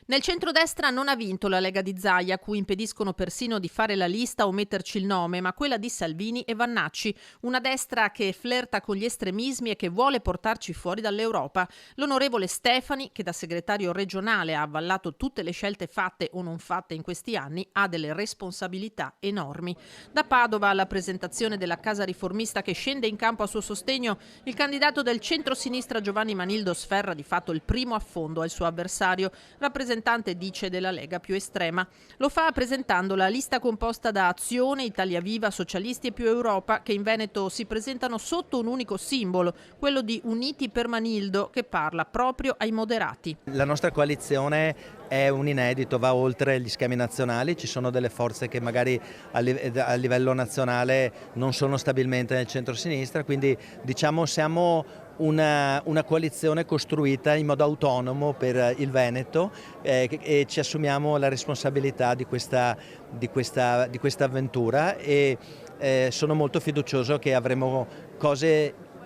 Nel centrodestra non ha vinto la Lega di Zaia, a cui impediscono persino di fare la lista o metterci il nome, ma quella di Salvini e Vannacci, una destra che flirta con gli estremismi e che vuole portarci fuori dall'Europa. L'onorevole Stefani, che da segretario regionale ha avallato tutte le scelte fatte o non fatte in questi anni, ha delle responsabilità enormi. Da Padova alla presentazione della Casa Riformista che scende in campo a suo sostegno, il candidato del centro-sinistra Giovanni Manildo sferra di fatto il primo affondo al suo avversario, rappresentante dice della Lega più estrema. Lo fa presentando la lista composta da Azione, Italia Viva, Socialisti e Più Europa, che in Veneto si presentano sotto un unico simbolo, quello di Uniti per Manildo, che parla proprio ai moderati. La nostra coalizione è un inedito, va oltre gli schemi nazionali, ci sono delle forze che magari a livello nazionale non sono stabilmente nel centro-sinistra, quindi diciamo siamo una coalizione costruita in modo autonomo per il Veneto e ci assumiamo la responsabilità di questa avventura e sono molto fiducioso che avremo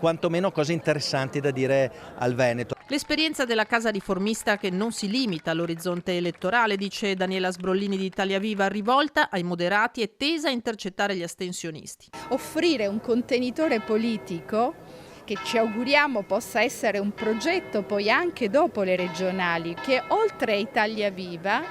quantomeno cose interessanti da dire al Veneto. L'esperienza della Casa Riformista che non si limita all'orizzonte elettorale, dice Daniela Sbrollini di Italia Viva, rivolta ai moderati e tesa a intercettare gli astensionisti. Offrire un contenitore politico che ci auguriamo possa essere un progetto poi anche dopo le regionali, che oltre a Italia Viva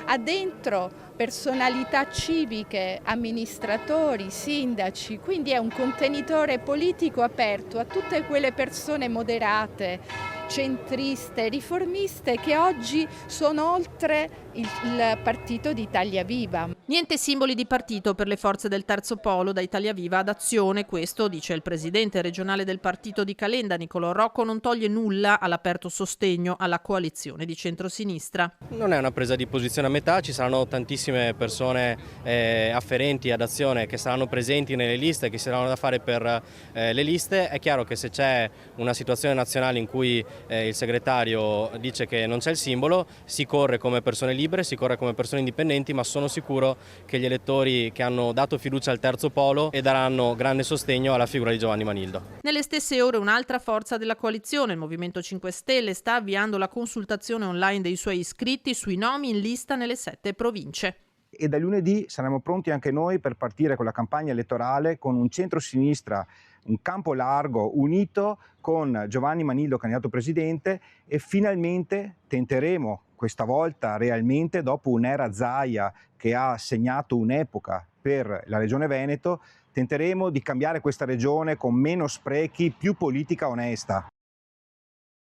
ha dentro personalità civiche, amministratori, sindaci, quindi è un contenitore politico aperto a tutte quelle persone moderate, centriste, riformiste che oggi sono oltre il partito di Italia Viva. Niente simboli di partito per le forze del terzo polo, da Italia Viva ad Azione, questo, dice il presidente regionale del partito di Calenda, Nicolò Rocco, non toglie nulla all'aperto sostegno alla coalizione di centrosinistra. Non è una presa di posizione a metà, ci saranno tantissime persone afferenti ad Azione che saranno presenti nelle liste, che saranno da fare per le liste. È chiaro che se c'è una situazione nazionale in cui il segretario dice che non c'è il simbolo, si corre come persone libere, si corre come persone indipendenti, ma sono sicuro che gli elettori che hanno dato fiducia al terzo polo e daranno grande sostegno alla figura di Giovanni Manildo. Nelle stesse ore un'altra forza della coalizione, il Movimento 5 Stelle, sta avviando la consultazione online dei suoi iscritti sui nomi in lista nelle 7 province. E da lunedì saremo pronti anche noi per partire con la campagna elettorale con un centro-sinistra, un campo largo, unito, con Giovanni Manildo candidato presidente, e finalmente tenteremo questa volta realmente, dopo un'era Zaia che ha segnato un'epoca per la Regione Veneto, tenteremo di cambiare questa regione con meno sprechi, più politica onesta.